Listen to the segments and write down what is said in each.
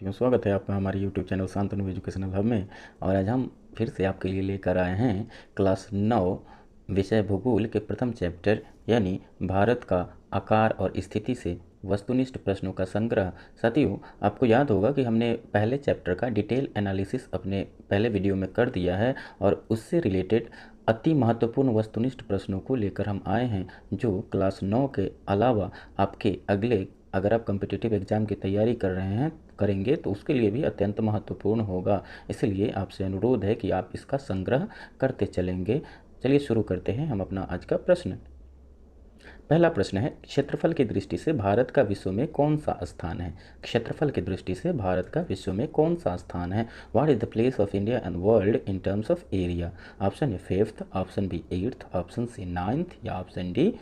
स्वागत है आपका हमारे YouTube channel Shantanu educational hub में। और आज हम फिर से आपके लिए लेकर आए हैं क्लास 9 विषय भूगोल के प्रथम चैप्टर यानी भारत का आकार और स्थिति से वस्तुनिष्ठ प्रश्नों का संग्रह। साथियों, आपको याद होगा कि हमने पहले चैप्टर का डिटेल एनालिसिस अपने पहले वीडियो में कर दिया है और उससे रिलेटेड अति महत्वपूर्ण वस्तुनिष्ठ प्रश्नों को लेकर हम आए हैं, जो क्लास 9 के अलावा आपके अगले, अगर आप कॉम्पिटिटिव एग्ज़ाम की तैयारी कर रहे हैं करेंगे तो उसके लिए भी अत्यंत महत्वपूर्ण होगा। इसलिए आपसे अनुरोध है कि आप इसका संग्रह करते चलेंगे। चलिए शुरू करते हैं हम अपना आज का प्रश्न। पहला प्रश्न है, क्षेत्रफल की दृष्टि से भारत का विश्व में कौन सा स्थान है? क्षेत्रफल की दृष्टि से भारत का विश्व में कौन सा स्थान है? What is the place of India and world in terms of area? Option A 5th, option B 8th, option C 9th या ऑप्शन डी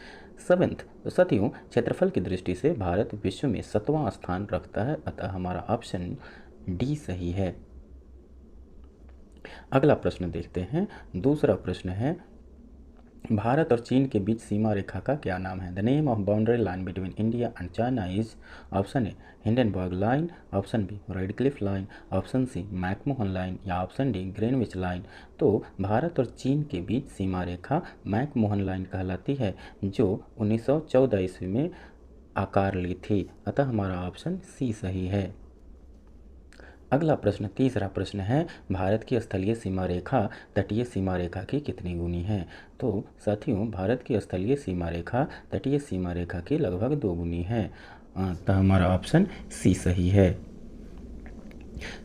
7th। तो साथियों, क्षेत्रफल की दृष्टि से भारत विश्व में 7वां स्थान रखता है, अतः हमारा ऑप्शन डी सही है। अगला प्रश्न देखते हैं। दूसरा प्रश्न है, भारत और चीन के बीच सीमा रेखा का क्या नाम है? The name of boundary line between India and China is option A Hindenburg line, option B Radcliffe line, option C McMahon line या ऑप्शन डी ग्रीनविच लाइन। तो भारत और चीन के बीच सीमा रेखा मैकमोहन लाइन कहलाती है, जो 1914 ईस्वी में आकार ली थी, अतः हमारा ऑप्शन सी सही है। अगला प्रश्न, तीसरा प्रश्न है, भारत की स्थलीय सीमा रेखा तटीय सीमा रेखा की कितनी गुनी है? तो साथियों, भारत की स्थलीय सीमा रेखा तटीय सीमा रेखा की लगभग 2 गुनी है, तो हमारा ऑप्शन सी सही है।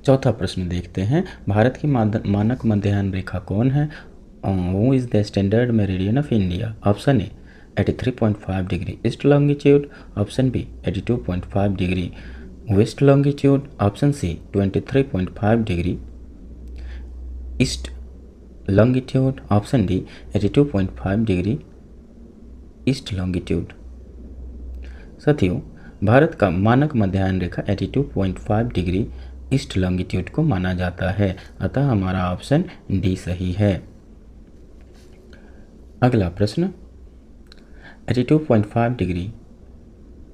चौथा प्रश्न देखते हैं, भारत की मानक मध्याह्न रेखा कौन है? वो is the standard meridian of India? Option A 83.5 degree east longitude, option B 82.5 degree west longitude, option C 23.5 degree east longitude, option D 82.5 degree east longitude. साथियों, भारत का मानक मध्याह्न रेखा 82.5 डिग्री ईस्ट लॉन्गिट्यूड को माना जाता है, अतः हमारा ऑप्शन डी सही है। अगला प्रश्न, 82.5 डिग्री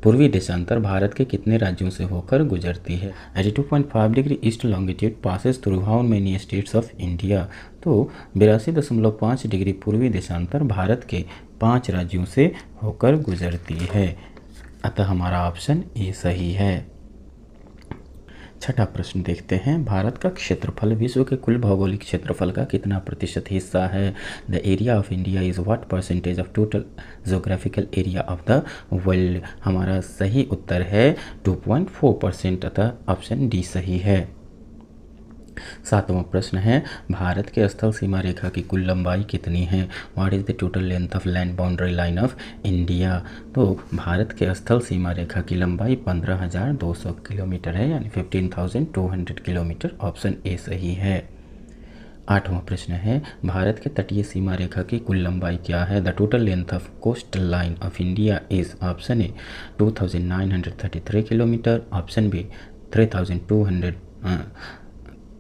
पूर्वी देशांतर भारत के कितने राज्यों से होकर गुजरती है? 82.5 degree east longitude passes through how many states of India? तो 82.5 डिग्री पूर्वी देशांतर भारत के 5 राज्यों से होकर गुजरती है, अतः हमारा ऑप्शन ए सही है। छठा प्रश्न देखते हैं, भारत का क्षेत्रफल विश्व के कुल भौगोलिक क्षेत्रफल का कितना प्रतिशत हिस्सा है? The area of India is what percentage of total geographical area of the world? हमारा सही उत्तर है 2.4%, अतः ऑप्शन डी सही है। सातवां प्रश्न है, भारत के स्थल सीमा रेखा की कुल लंबाई कितनी है? What is the total length of land boundary line of India? तो भारत के स्थल सीमा रेखा की लंबाई 15,200 किलोमीटर है, यानी 15,200 किलोमीटर। ऑप्शन ए सही है। आठवां प्रश्न है, भारत के तटीय सीमा रेखा की कुल लंबाई क्या है? The total length of coastal line of India is option A 2,933 kilometre, option B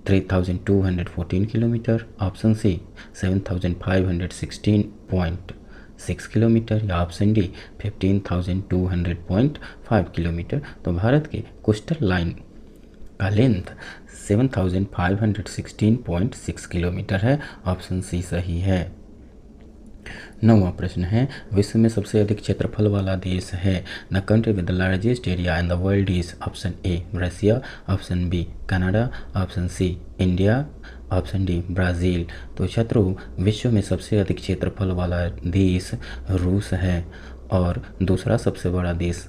3,214 kilometre, option C 7,516.6 kilometre या ऑप्शन डी 15,200.5 किलोमीटर। तो भारत के कोस्टल लाइन का लेंथ 7,516.6 किलोमीटर है, ऑप्शन सी सही है। नौवां प्रश्न है, विश्व में सबसे अधिक क्षेत्रफल वाला देश है? The country with the largest area in the world is option A Russia, option B Canada, option C India, option D Brazil. तो शत्रु, विश्व में सबसे अधिक क्षेत्रफल वाला देश रूस है, और दूसरा सबसे बड़ा देश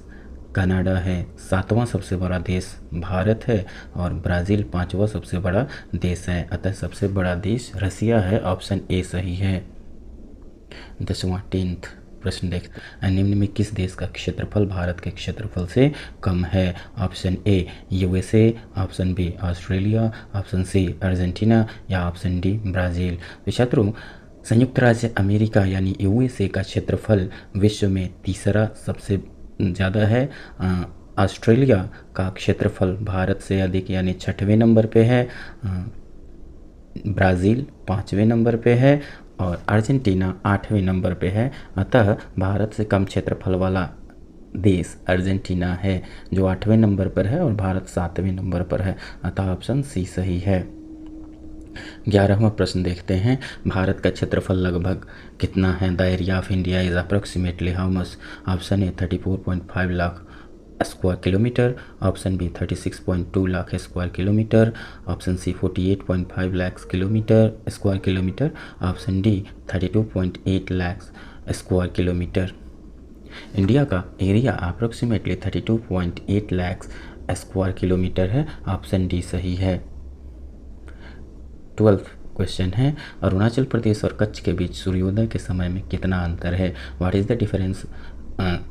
कनाडा है, 7वां सबसे बड़ा देश भारत है, और ब्राज़ील 5वां सबसे बड़ा देश है, अतः सबसे बड़ा देश रसिया है, ऑप्शन ए सही है। 10वां 10th प्रश्न देखते हैं, निम्न में किस देश का क्षेत्रफल भारत के क्षेत्रफल से कम है? Option A USA, option B Australia, option C Argentina या ऑप्शन डी ब्राज़ील। तो शत्रु, संयुक्त राज्य अमेरिका यानी यूएसए का क्षेत्रफल विश्व में तीसरा सबसे ज़्यादा है। ऑस्ट्रेलिया का क्षेत्रफल भारत से अधिक यानी 6वें नंबर पे है। ब्राज़ील 5वें नंबर पे है और अर्जेंटीना 8वें नंबर पे है। अतः भारत से कम क्षेत्रफल वाला देश अर्जेंटीना है, जो 8वें नंबर पर है और भारत 7वें नंबर पर है, अतः ऑप्शन सी सही है। 11वां प्रश्न देखते हैं, भारत का क्षेत्रफल लगभग कितना है? The area of India is approximately how much? Option A 34.5 lakh square kilometre, option B 36.2 lakh square kilometre, option C 48.5 lakh kilometre square kilometre, option D 32.8 lakh square kilometre. India का area approximately 32.8 lakh square kilometre है, ऑप्शन डी सही है। 12th question है, अरुणाचल प्रदेश और कच्छ के बीच सूर्योदय के समय में कितना अंतर है? What is the difference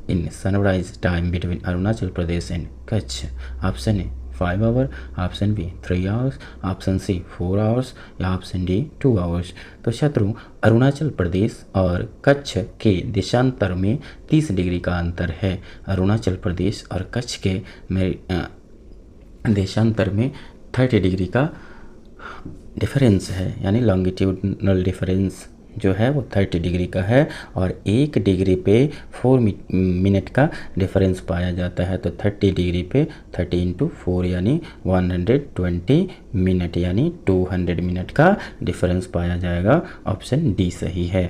in sunrise time between Arunachal Pradesh and Kutch? Option A 5 hour, option B 3 hours, option C 4 hours या ऑप्शन डी 2 आवर्स। तो शत्रु, अरुणाचल प्रदेश और कच्छ के देशांतर में 30 डिग्री का अंतर है। अरुणाचल प्रदेश और कच्छ के देशांतर में 30 डिग्री का डिफरेंस है, यानी लॉन्गिट्यूडनल डिफरेंस जो है वो 30 डिग्री का है, और 1 डिग्री पे 4 मिनट का डिफरेंस पाया जाता है। तो 30 डिग्री पे 30 इंटू 4 यानी 120 मिनट, यानी 200 मिनट का डिफरेंस पाया जाएगा। ऑप्शन डी सही है।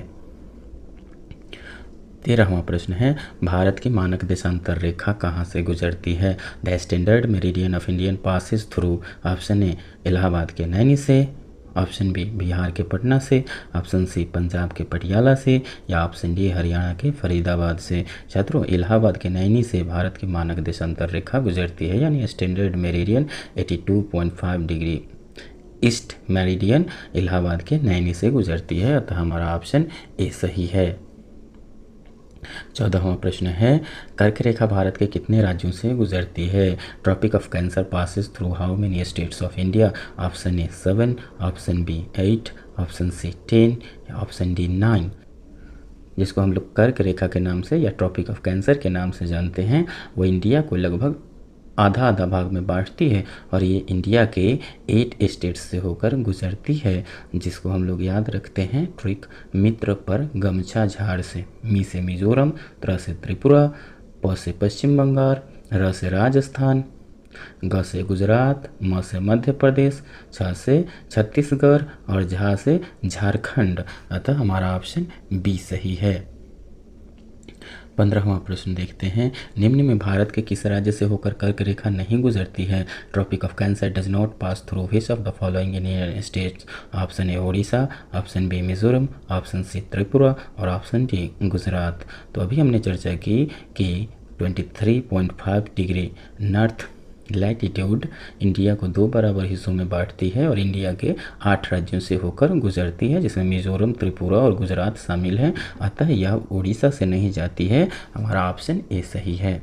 13वां प्रश्न है, भारत की मानक देशांतर रेखा कहाँ से गुजरती है? The standard meridian of Indian passes through, option A Allahabad के नैनी से, ऑप्शन बी बिहार के पटना से, ऑप्शन सी पंजाब के पटियाला से या ऑप्शन डी हरियाणा के फरीदाबाद से। छात्रों, इलाहाबाद के नैनी से भारत की मानक देशांतर रेखा गुजरती है, यानी standard meridian 82.5 degree east meridian Allahabad के नैनी से गुजरती है, अतः हमारा ऑप्शन ए सही है। 14वां प्रश्न है, कर्क रेखा भारत के कितने राज्यों से गुजरती है? Tropic of Cancer passes through how many states of India? Option A 7, option B 8, option C 10 या ऑप्शन डी 9। जिसको हम लोग कर्क रेखा के नाम से या ट्रॉपिक ऑफ कैंसर के नाम से जानते हैं, वो इंडिया को लगभग आधा आधा भाग में बांटती है, और ये इंडिया के 8 स्टेट्स से होकर गुजरती है, जिसको हम लोग याद रखते हैं ट्रिक मित्र पर गमछा झाड़ से। मी से मिजोरम, त्र से त्रिपुरा, प से पश्चिम बंगाल, र से राजस्थान, ग से गुजरात, म से मध्य प्रदेश, छ से छत्तीसगढ़ और झा से झारखंड, अतः हमारा ऑप्शन बी सही है। 15वां प्रश्न देखते हैं, निम्न में भारत के किस राज्य से होकर कर्क रेखा नहीं गुजरती है? Tropic of Cancer does not pass through which of the following Indian states? Option A Odisha, option B Mizoram, option C Tripura और ऑप्शन डी गुजरात। तो अभी हमने चर्चा की कि 23.5 डिग्री नॉर्थ लैटिट्यूड इंडिया को 2 बराबर हिस्सों में बांटती है और इंडिया के 8 राज्यों से होकर गुजरती है, जिसमें मिजोरम, त्रिपुरा और गुजरात शामिल हैं, अतः यह उड़ीसा से नहीं जाती है। हमारा ऑप्शन ए सही है।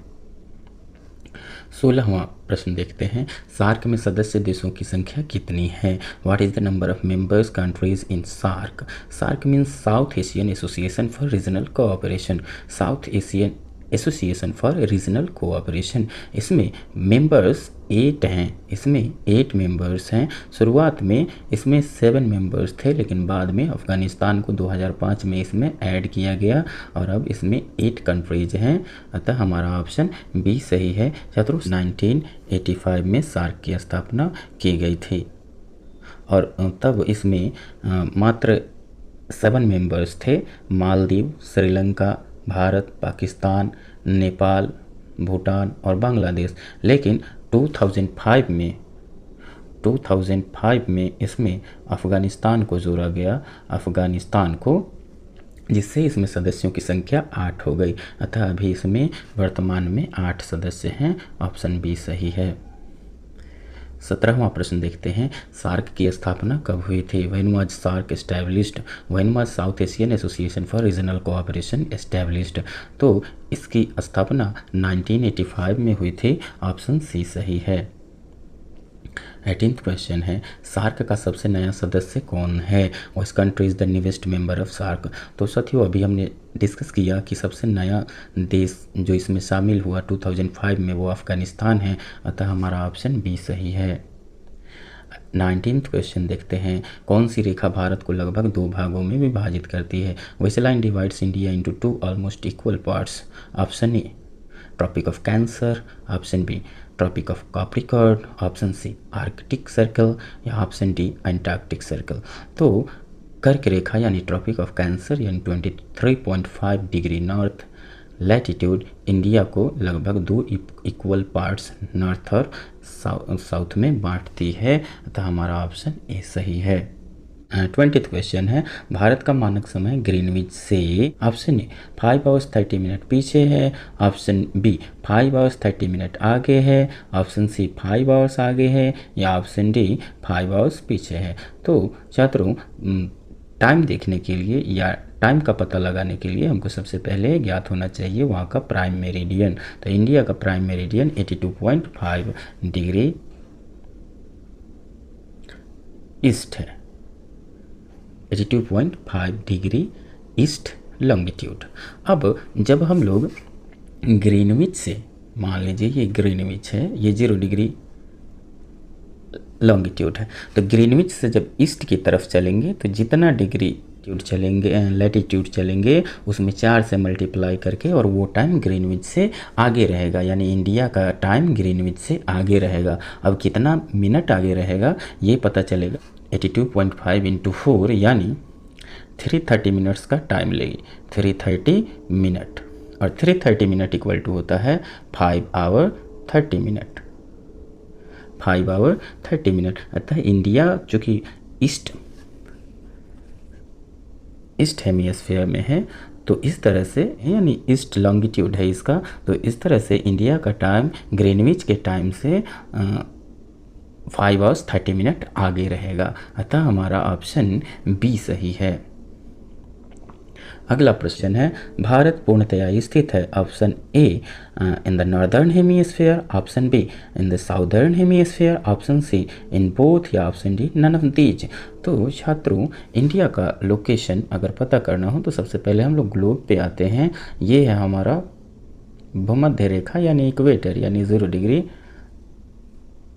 16वां प्रश्न देखते हैं, सार्क में सदस्य देशों की संख्या कितनी है? What is the number of members countries in SAARC? SAARC means South Asian Association for Regional Cooperation, South Asian Association for Regional Cooperation. इसमें मेंबर्स 8 हैं, इसमें 8 मेंबर्स हैं। शुरुआत में इसमें 7 मेंबर्स थे, लेकिन बाद में अफ़गानिस्तान को 2005 में इसमें ऐड किया गया और अब इसमें 8 कंट्रीज हैं, अतः हमारा ऑप्शन बी सही है। छात्रों, 1985 में सार्क की स्थापना की गई थी और तब इसमें मात्र 7 मेंबर्स थे, मालदीव, श्रीलंका, भारत, पाकिस्तान, नेपाल, भूटान और बांग्लादेश। लेकिन 2005 में इसमें अफ़गानिस्तान को जोड़ा गया, अफ़गानिस्तान को, जिससे इसमें सदस्यों की संख्या 8 हो गई, अतः अभी इसमें वर्तमान में 8 सदस्य हैं। ऑप्शन बी सही है। 17वां प्रश्न देखते हैं, सार्क की स्थापना कब हुई थी? When was SAARC established? When was South Asian Association for Regional Cooperation established? तो इसकी स्थापना 1985 में हुई थी। ऑप्शन सी सही है। 18th क्वेश्चन है, सार्क का सबसे नया सदस्य कौन है? Which country is the newest member of SAARC? तो साथियों, अभी हमने डिस्कस किया कि सबसे नया देश जो इसमें शामिल हुआ 2005 में वो अफ़गानिस्तान है, अतः हमारा ऑप्शन बी सही है। 19th क्वेश्चन देखते हैं, कौन सी रेखा भारत को लगभग 2 भागों में विभाजित करती है? Which line divides India into 2 almost equal parts? Option A Tropic of Cancer, option B Tropic of Capricorn, option C Arctic Circle या ऑप्शन डी अंटार्कटिक सर्कल। तो कर्क रेखा यानी ट्रॉपिक ऑफ कैंसर यानी 23.5 डिग्री नॉर्थ लैटिट्यूड इंडिया को लगभग 2 equal parts north और south में बांटती है, अतः हमारा ऑप्शन ए सही है। 20th क्वेश्चन है, भारत का मानक समय ग्रीनविच से ऑप्शन ए 5 आवर्स 30 मिनट पीछे है, ऑप्शन बी 5 आवर्स 30 मिनट आगे है, ऑप्शन सी 5 आवर्स आगे है या ऑप्शन डी 5 आवर्स पीछे है। तो छात्रों टाइम देखने के लिए या टाइम का पता लगाने के लिए हमको सबसे पहले ज्ञात होना चाहिए वहाँ का प्राइम मेरिडियन। तो इंडिया का प्राइम मेरिडियन 82.5 डिग्री ईस्ट है, 82.5 डिग्री ईस्ट लॉन्गिट्यूड। अब जब हम लोग ग्रीनविच से, मान लीजिए ये ग्रीनविच है, ये 0 डिग्री लॉन्गिट्यूड है, तो ग्रीनविच से जब ईस्ट की तरफ चलेंगे तो जितना डिग्री चलेंगे लैटिट्यूड चलेंगे उसमें 4 से मल्टीप्लाई करके और वो टाइम ग्रीनविच से आगे रहेगा, यानी इंडिया का टाइम ग्रीनविच से आगे रहेगा। अब कितना मिनट आगे रहेगा ये पता चलेगा, 82.5 इंटू 4 यानी 330 मिनट्स का टाइम लेगी, 330 मिनट, और 330 मिनट इक्वल टू होता है 5 आवर 30 मिनट, 5 आवर 30 मिनट। अतः इंडिया चूँकि ईस्ट हेमिस्फीयर में है तो इस तरह से, यानी ईस्ट लॉन्गिट्यूड है इसका, तो इस तरह से इंडिया का टाइम ग्रीनविच के टाइम से 5 आवर्स 30 मिनट आगे रहेगा, अतः हमारा ऑप्शन बी सही है। अगला प्रश्न है, भारत पूर्णतया स्थित है, option A in the northern hemisphere, option B in the southern hemisphere, option C in both या option D none of these. तो छात्रों इंडिया का लोकेशन अगर पता करना हो तो सबसे पहले हम लोग ग्लोब पे आते हैं, ये है हमारा भूमध्य रेखा यानी इक्वेटर यानी 0 डिग्री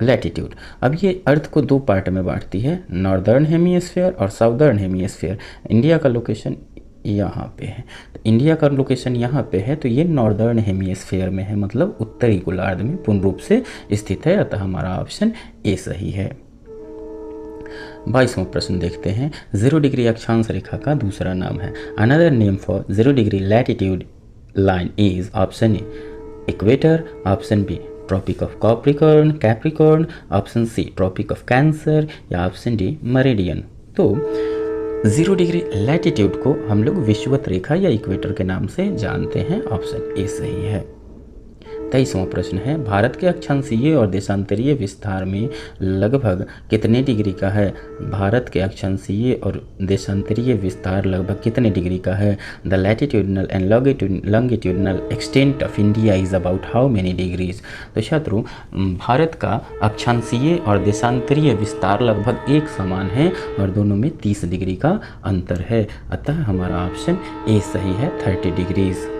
लैटिट्यूड। अब ये अर्थ को 2 पार्ट में बांटती है, नॉर्दर्न हेमिस्फीयर और साउदर्न हेमिस्फीयर। इंडिया का लोकेशन यहाँ पे है, तो इंडिया का लोकेशन यहाँ पे है, तो ये नॉर्दर्न हेमिस्फीयर में है, मतलब उत्तरी गोलार्ध में पूर्ण रूप से स्थित है, अतः हमारा ऑप्शन ए सही है। 22वां प्रश्न देखते हैं, 0 डिग्री अक्षांश रेखा का दूसरा नाम है, another name for 0 degree latitude line is, option A equator, option B Tropic of Capricorn, option C Tropic of Cancer या ऑप्शन डी मेरिडियन। तो 0 डिग्री लैटिट्यूड को हम लोग विषुवत रेखा या इक्वेटर के नाम से जानते हैं, ऑप्शन ए सही है। 23वां प्रश्न है, भारत के अक्षांशीय और देशांतरीय विस्तार में लगभग कितने डिग्री का है? भारत के अक्षांशीय और देशांतरीय विस्तार लगभग कितने डिग्री का है? The latitudinal and longitudinal extent of India is about how many degrees. तो छात्रों भारत का अक्षांशीय और देशांतरीय विस्तार लगभग एक समान है और दोनों में 30 डिग्री का अंतर है, अतः हमारा ऑप्शन ए सही है, 30 डिग्रीज।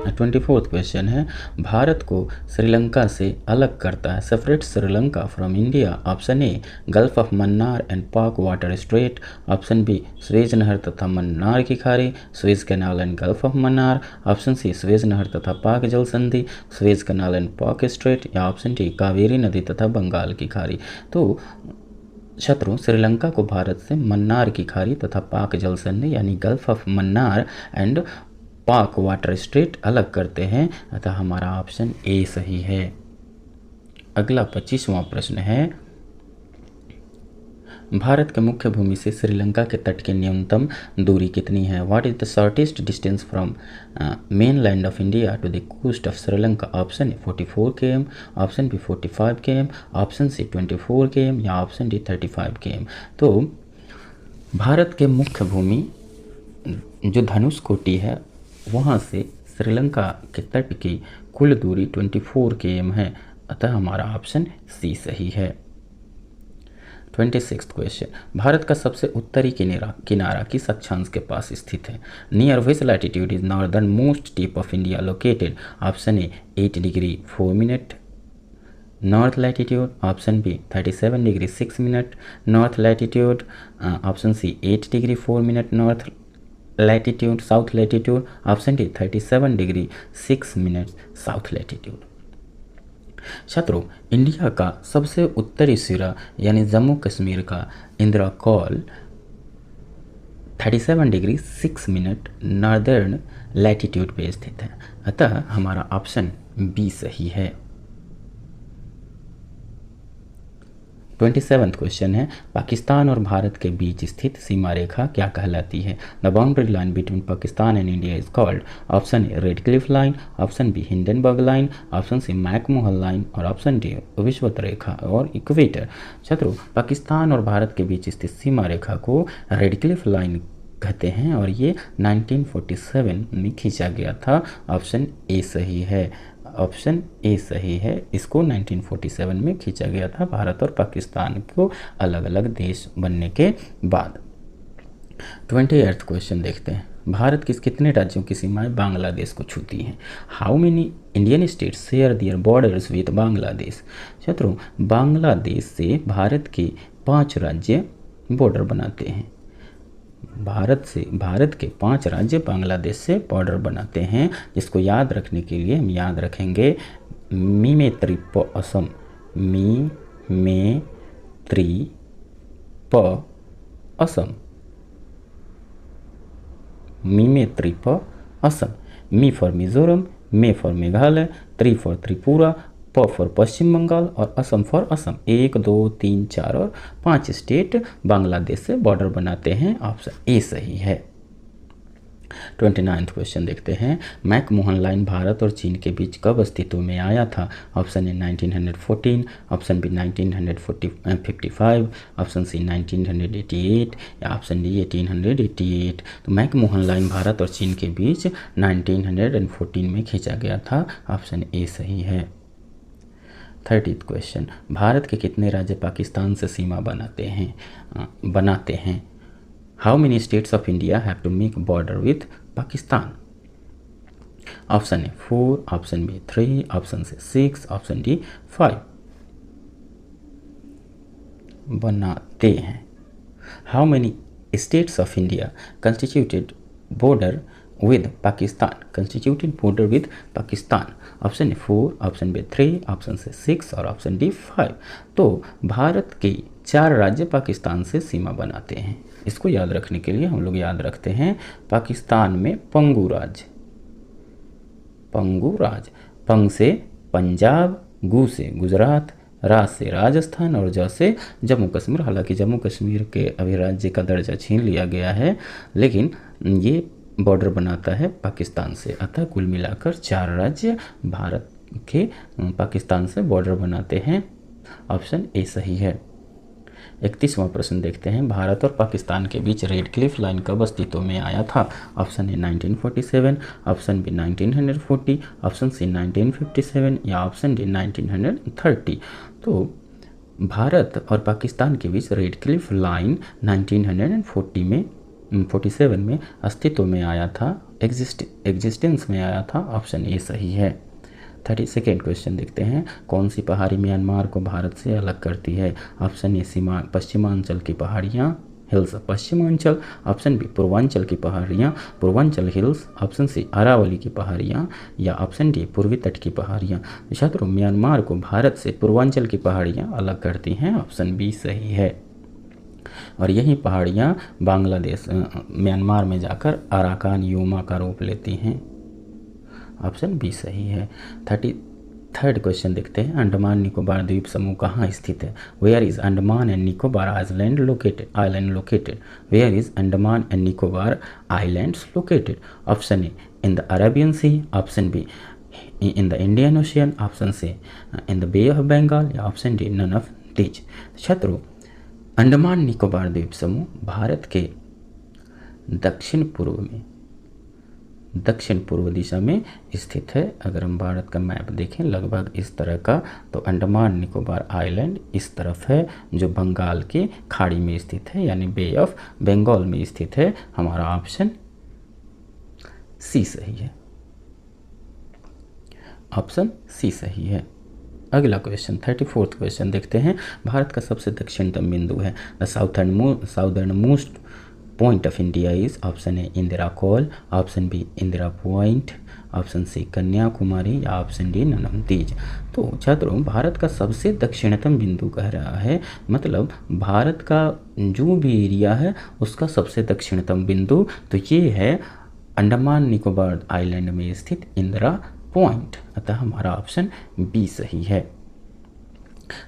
24th क्वेश्चन है, भारत को श्रीलंका से अलग करता है, separate Sri Lanka from India, option A Gulf of Mannar and Palk water strait, option B Suez नहर तथा मन्नार की खाड़ी, Suez canal and Gulf of Mannar, option C Suez नहर तथा पाक जल संधि, Suez canal and Palk strait या ऑप्शन डी कावेरी नदी तथा बंगाल की खाड़ी। तो छात्रों श्रीलंका को भारत से मन्नार की खाड़ी तथा पाक जल संधि यानी gulf of Mannar and Palk water straight अलग करते हैं, अतः हमारा ऑप्शन ए सही है। अगला 25वां प्रश्न है, भारत के मुख्य भूमि से श्रीलंका के तट की न्यूनतम दूरी कितनी है? What is the shortest distance from main land of India to the coast of Sri Lanka, option A 44 km, option B 45 km, option C 24 km या ऑप्शन डी 35 km। तो भारत के मुख्य भूमि जो धनुष कोटि है वहाँ से श्रीलंका के तट की कुल दूरी 24 km है, अतः हमारा ऑप्शन सी सही है। 26th क्वेश्चन, भारत का सबसे उत्तरी किनारा किस अक्षांश के पास स्थित है? Near which latitude is northern most tip of India located, option A 8 degree 4 minute north latitude, option B 37 degree 6 minute north latitude, option C 8 degree 4 minute north latitude south latitude, option D 37 degree 6 minutes south latitude. छात्रों, India का सबसे उत्तरी सिरा यानी जम्मू कश्मीर का Indira col 37 degree 6 minute northern latitude पे स्थित है, अतः हमारा ऑप्शन बी सही है। 27th क्वेश्चन है, पाकिस्तान और भारत के बीच स्थित सीमा रेखा क्या कहलाती है? The boundary line between Pakistan and India is called, option A Radcliffe line, option B Hindenburg line, option C McMahon line और ऑप्शन डी विषुवत रेखा और इक्वेटर। छात्रों, पाकिस्तान और भारत के बीच स्थित सीमा रेखा को रेड क्लिफ लाइन कहते हैं और ये 1947 में खींचा गया था। ऑप्शन ए सही है, ऑप्शन ए सही है। इसको 1947 में खींचा गया था भारत और पाकिस्तान को अलग अलग देश बनने के बाद। 28th क्वेश्चन देखते हैं, भारत के कितने राज्यों की सीमाएं बांग्लादेश को छूती हैं? How many Indian states share their borders with Bangladesh? छात्रों, बांग्लादेश से भारत के 5 राज्य बॉर्डर बनाते हैं। भारत के 5 राज्य बांग्लादेश से बॉर्डर बनाते हैं, जिसको याद रखने के लिए हम याद रखेंगे मी में त्रि प असम, मी में त्रि प असम, मी में त्रि प Assam. Me for Mizoram, may for Meghalaya, त्रि फॉर त्रिपुरा, प फॉर पश्चिम बंगाल और असम फॉर असम। 1 2 3 4 और 5 स्टेट बांग्लादेश से बॉर्डर बनाते हैं। ऑप्शन ए सही है। 29th क्वेश्चन देखते हैं, मैकमोहन लाइन भारत और चीन के बीच कब अस्तित्व में आया था? Option A 1914, option B 1955, option C 1988 या ऑप्शन डी 1888। तो मैकमोहन लाइन भारत और चीन के बीच 1914 में खींचा गया था। ऑप्शन ए सही है। 30th क्वेश्चन, भारत के कितने राज्य पाकिस्तान से सीमा बनाते हैं? How many states of India have to make border with Pakistan? Option A 4, option B 3, option C 6, option D 5। बनाते हैं। How many states of India constituted border with Pakistan? Constituted border with Pakistan? Option A 4, option B 3, option C 6 और option D 5। तो भारत के 4 राज्य पाकिस्तान से सीमा बनाते हैं। इसको याद रखने के लिए हम लोग याद रखते हैं पाकिस्तान में पंगू राज्य, पंग से पंजाब, गू से गुजरात, राज से राजस्थान और ज से जम्मू कश्मीर। हालांकि जम्मू कश्मीर के अभी राज्य का दर्जा छीन लिया गया है, लेकिन ये बॉर्डर बनाता है पाकिस्तान से। अतः कुल मिलाकर 4 राज्य भारत के पाकिस्तान से बॉर्डर बनाते हैं। ऑप्शन ए सही है। 31वां प्रश्न देखते हैं, भारत और पाकिस्तान के बीच रेड क्लिफ लाइन कब अस्तित्व में आया था? Option A 1947, option B 1940, option C 1957 या ऑप्शन डी 1930। तो भारत और पाकिस्तान के बीच रेड क्लिफ लाइन 1947 में अस्तित्व में आया था, एग्जिस्टेंस में आया था। ऑप्शन ए सही है। 32nd क्वेश्चन देखते हैं, कौन सी पहाड़ी म्यांमार को भारत से अलग करती है? ऑप्शन ए पश्चिमांचल की पहाड़ियाँ hills Pashchimanchal, option B Purvanchal की पहाड़ियाँ Purvanchal hills, option C Aravalli की पहाड़ियाँ या ऑप्शन डी पूर्वी तट की पहाड़ियाँ। छात्रों, म्यांमार को भारत से पूर्वांचल की पहाड़ियाँ अलग करती हैं। ऑप्शन बी सही है। और यही पहाड़ियाँ बांग्लादेश म्यांमार में जाकर अराकान यूमा का रूप लेती हैं। ऑप्शन बी सही है। 33rd क्वेश्चन देखते हैं, अंडमान निकोबार द्वीप समूह कहाँ स्थित है? Where is Andaman and Nicobar island located? Where is Andaman and Nicobar islands located? Option A in the Arabian Sea, option B in the Indian Ocean, option C in the Bay of Bengal या option D none of these. छात्रों, अंडमान निकोबार द्वीप समूह भारत के दक्षिण पूर्व दिशा में स्थित है। अगर हम भारत का मैप देखें लगभग इस तरह का, तो अंडमान निकोबार आइलैंड इस तरफ है जो बंगाल की खाड़ी में स्थित है, यानी बे ऑफ बंगाल में स्थित है। हमारा ऑप्शन सी सही है। ऑप्शन सी सही है। अगला क्वेश्चन 34th क्वेश्चन देखते हैं, भारत का सबसे दक्षिणतम बिंदु है the southern most point of India is, option A Indira col, option B Indira point, option C Kanyakumari या ऑप्शन डी ननम तीज। तो छात्रों भारत का सबसे दक्षिणतम बिंदु कह रहा है, मतलब भारत का जो भी एरिया है उसका सबसे दक्षिणतम बिंदु तो ये है अंडमान निकोबार आइलैंड में स्थित इंदिरा पॉइंट। अतः हमारा ऑप्शन बी सही है।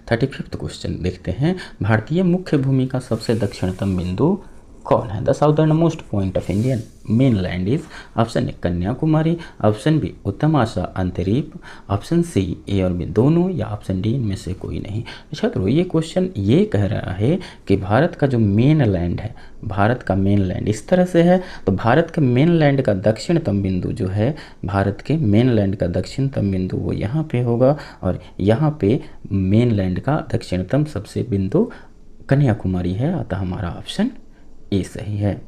35वां क्वेश्चन देखते हैं, भारतीय मुख्य भूमि का सबसे दक्षिणतम बिंदु कौन है? The southern most point of Indian main land is, option A Kanyakumari, option B उत्तमाशा अंतरीप, ऑप्शन सी ए और बी दोनों या ऑप्शन डी इनमें से कोई नहीं। छात्रों ये क्वेश्चन ये कह रहा है कि भारत का जो मेन लैंड है, भारत का मेन लैंड इस तरह से है, तो भारत के मेन लैंड का दक्षिणतम बिंदु जो है, भारत के मेन लैंड का दक्षिणतम बिंदु वो यहाँ पे होगा और यहाँ पे मेन लैंड का दक्षिणतम सबसे बिंदु कन्याकुमारी है। अतः हमारा ऑप्शन ए सही है।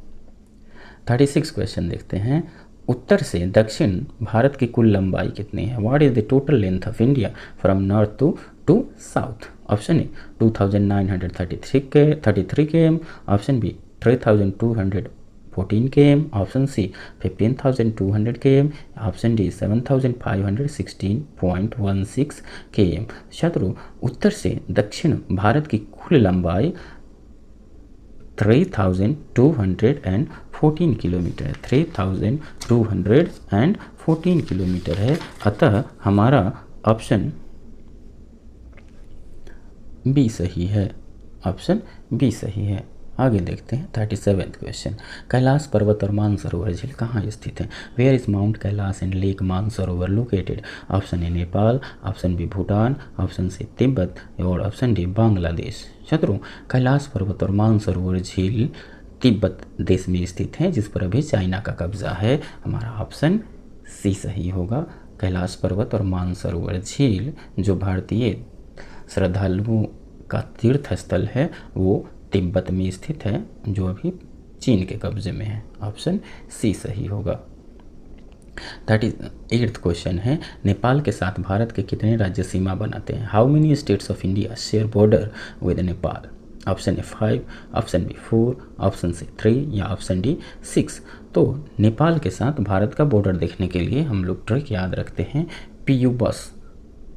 36 क्वेश्चन देखते हैं, उत्तर से दक्षिण भारत की कुल लंबाई कितनी है? What is the total length of India from north to south? Option A 2933 km, option B 3214 km, option C 15200 km, option D 7516.16 km। छात्रों उत्तर से दक्षिण भारत की कुल लंबाई 3214 किलोमीटर है, 3214 किलोमीटर है। अतः हमारा ऑप्शन बी सही है, ऑप्शन बी सही है। आगे देखते हैं 37वां क्वेश्चन, कैलाश पर्वत और मानसरोवर झील कहाँ स्थित है? Where is mount Kailash and lake Mansarovar located? Option A Nepal, option B Bhutan, option C Tibet और ऑप्शन डी बांग्लादेश। छात्रों कैलाश पर्वत और मानसरोवर झील तिब्बत देश में स्थित है, जिस पर अभी चाइना का कब्जा है। हमारा ऑप्शन सी सही होगा। कैलाश पर्वत और मानसरोवर झील जो भारतीय श्रद्धालुओं का तीर्थ स्थल है वो तिब्बत में स्थित है, जो अभी चीन के कब्जे में है। ऑप्शन सी सही होगा। 38वां क्वेश्चन है, नेपाल के साथ भारत के कितने राज्य सीमा बनाते हैं? How many states of India share border with Nepal? Option A 5, option B 4, option C 3 या ऑप्शन डी 6। तो नेपाल के साथ भारत का बॉर्डर देखने के लिए हम लोग ट्रिक याद रखते हैं, PU बस,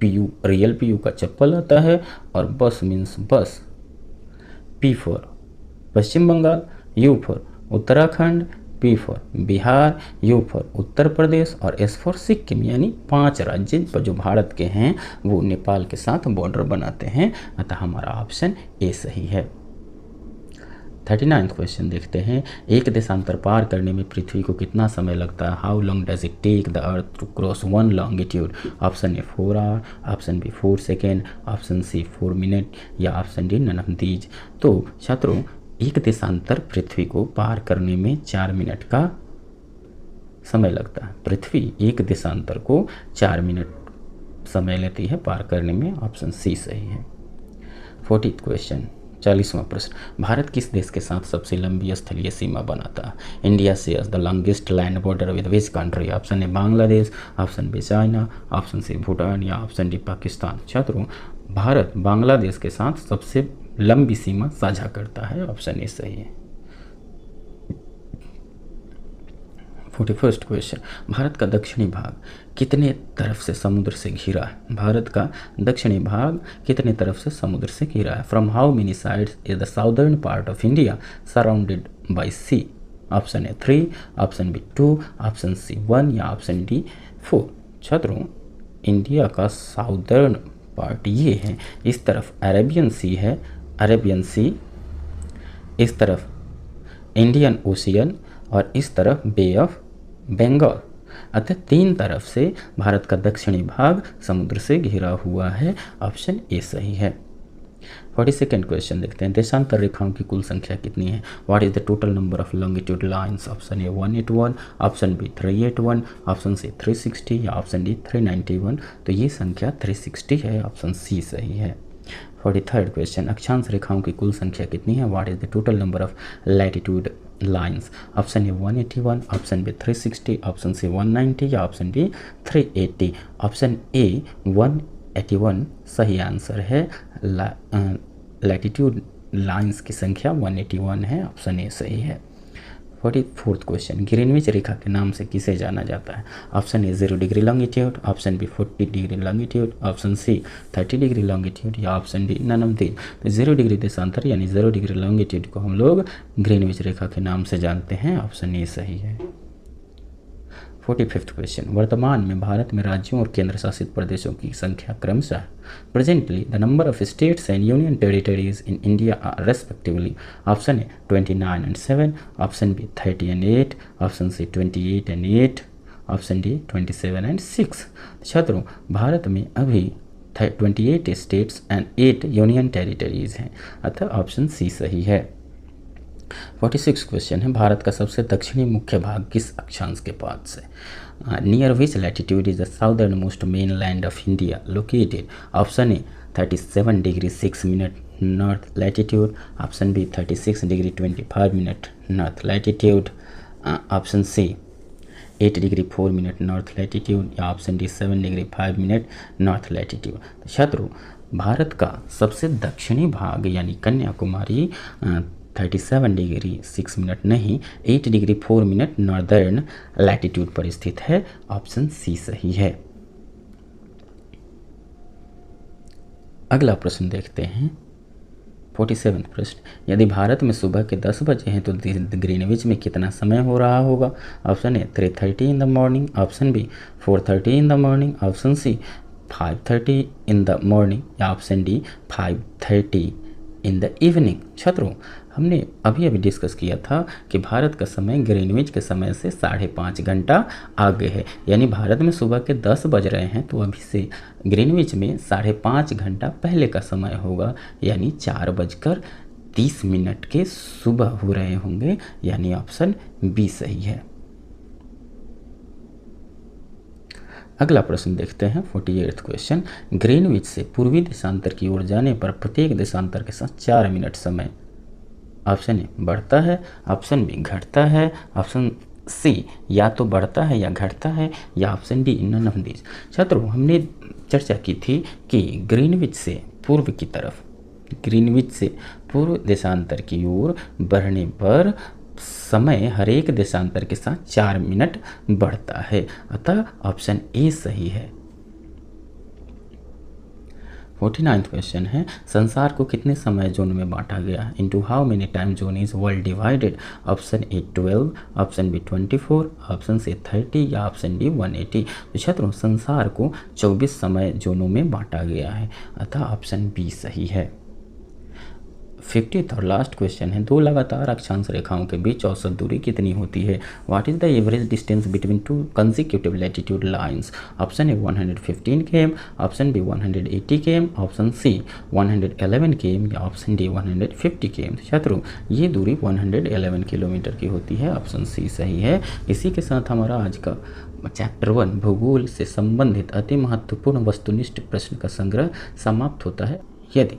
PU रियल PU का चप्पल आता है और बस मीन्स बस, P for Paschim Bengal, U for Uttarakhand, P for Bihar, U for Uttar Pradesh और S फॉर सिक्किम, यानी 5 राज्य पर जो भारत के हैं वो नेपाल के साथ बॉर्डर बनाते हैं। अतः हमारा ऑप्शन ए सही है। 39वां क्वेश्चन देखते हैं, एक देशांतर पार करने में पृथ्वी को कितना समय लगता है? How long does it take the earth to cross one longitude? Option A 4 hour, option B 4 second, option C 4 minute या option D none of these. तो छात्रों एक देशांतर पृथ्वी को पार करने में 4 मिनट का समय लगता है। पृथ्वी एक देशांतर को 4 मिनट समय लेती है पार करने में। ऑप्शन सी सही है। 40वां क्वेश्चन, 40वां प्रश्न, भारत किस देश के साथ सबसे लंबी स्थलीय सीमा बनाता है? India shares the longest land border with which country? Option A Bangladesh, option B China, option C Bhutan या ऑप्शन डी पाकिस्तान। छात्रों भारत बांग्लादेश के साथ सबसे लंबी सीमा साझा करता है। ऑप्शन ए सही है। 41वां क्वेश्चन, भारत का दक्षिणी भाग कितने तरफ से समुद्र से घिरा है? भारत का दक्षिणी भाग कितने तरफ से समुद्र से घिरा है? From how many sides is the southern part of India surrounded by sea? Option A 3, option B 2, option C 1 या ऑप्शन डी 4। छात्रों इंडिया का साउदर्न पार्ट ये है, इस तरफ अरेबियन सी है, अरेबियन सी, इस तरफ इंडियन ओशियन और इस तरफ बे ऑफ बंगाल। अतः 3 तरफ से भारत का दक्षिणी भाग समुद्र से घिरा हुआ है। ऑप्शन ए सही है। 42वां क्वेश्चन देखते हैं, देशांतर रेखाओं की कुल संख्या कितनी है? What is the total number of longitude lines? Option A 181, option B 381, option C 360 या ऑप्शन डी 391। तो ये संख्या 360 है। ऑप्शन सी सही है। 43वां क्वेश्चन, अक्षांश रेखाओं की कुल संख्या कितनी है? What is the total number of latitude lines? Option A 181, option B 360, option C 190 या ऑप्शन डी 380। ऑप्शन ए 181 सही आंसर है। लैटिट्यूड लाइन्स की संख्या 181 है। ऑप्शन ए सही है। 44th क्वेश्चन, ग्रीनविच रेखा के नाम से किसे जाना जाता है? Option A 0 degree longitude, option B 40 degree longitude, option C 30 degree longitude या option D none of these. तो 0 डिग्री देशांतर यानी 0 डिग्री लॉन्गिट्यूड को हम लोग ग्रीनविच रेखा के नाम से जानते हैं। ऑप्शन ए सही है। 45th क्वेश्चन, वर्तमान में भारत में राज्यों और केंद्र शासित प्रदेशों की संख्या क्रमशः। Presently the number of states and union territories in India are respectively. Option A 29 and 7, option B 30 and 8, option C 28 and 8, option D 27 and 6। छात्रों, भारत में अभी 28 स्टेट्स एंड 8 यूनियन टेरिटरीज हैं, अतः ऑप्शन सी सही है। 46 क्वेश्चन है, भारत का सबसे दक्षिणी मुख्य भाग किस अक्षांश के पास है? Near which latitude is the southern most main land of India located? Option A 37 degree 6 minute north latitude, option B 36 degree 25 minute north latitude, option C 8 degree 4 minute north latitude या option D 7 degree 5 minute north latitude. तो छात्रों, भारत का सबसे दक्षिणी भाग यानी Kanyakumari 37 degree 6 minute नहीं 8 degree 4 minute northern latitude पर स्थित है। ऑप्शन सी सही है। अगला प्रश्न देखते हैं 47 प्रश्न, यदि भारत में सुबह के 10 बजे हैं तो ग्रीनविच में कितना समय हो रहा होगा? Option A 3:30 in the morning, option B 4:30 in the morning, option C 5:30 in the morning या option D 5:30 in the evening. छात्रों, हमने अभी डिस्कस किया था कि भारत का समय ग्रीनविच के समय से 5.5 घंटा आगे है, यानी भारत में सुबह के 10 बज रहे हैं तो अभी से ग्रीनविच में 5.5 घंटा पहले का समय होगा, यानी 4:30 के सुबह हो रहे होंगे, यानी ऑप्शन बी सही है। अगला प्रश्न देखते हैं 48th क्वेश्चन, ग्रीनविच से पूर्वी देशांतर की ओर जाने पर प्रत्येक देशांतर के साथ 4 मिनट समय ऑप्शन ए बढ़ता है, ऑप्शन बी घटता है, ऑप्शन सी या तो बढ़ता है या घटता है या option D none of these. छात्रों, हमने चर्चा की थी कि ग्रीनविच से पूर्व की तरफ, ग्रीनविच से पूर्व देशांतर की ओर बढ़ने पर समय हर एक देशांतर के साथ 4 मिनट बढ़ता है, अतः ऑप्शन ए सही है। 49th क्वेश्चन है, संसार को कितने समय जोन में बांटा गया? Into how many time zone is world divided? Option A 12, option B 24, option C 30 या ऑप्शन डी 180। तो छात्रों, संसार को 24 समय जोनों में बांटा गया है, अतः ऑप्शन बी सही है। 50th और लास्ट क्वेश्चन है, दो लगातार अक्षांश रेखाओं के बीच औसत दूरी कितनी होती है? What is the average distance between two consecutive latitude lines? Option A 115 km, option B 180 km, option C 111 km या ऑप्शन डी 150 km। छात्रों, ये दूरी 111 किलोमीटर की होती है, ऑप्शन सी सही है। इसी के साथ हमारा आज का चैप्टर 1 भूगोल से संबंधित अति महत्वपूर्ण वस्तुनिष्ठ प्रश्न का संग्रह समाप्त होता है। यदि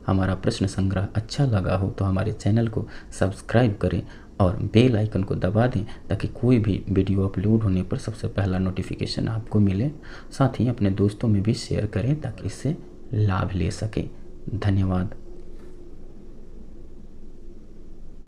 हमारा प्रश्न संग्रह अच्छा लगा हो तो हमारे चैनल को सब्सक्राइब करें और बेल आइकन को दबा दें ताकि कोई भी वीडियो अपलोड होने पर सबसे पहला नोटिफिकेशन आपको मिले। साथ ही अपने दोस्तों में भी शेयर करें ताकि इससे लाभ ले सकें। धन्यवाद।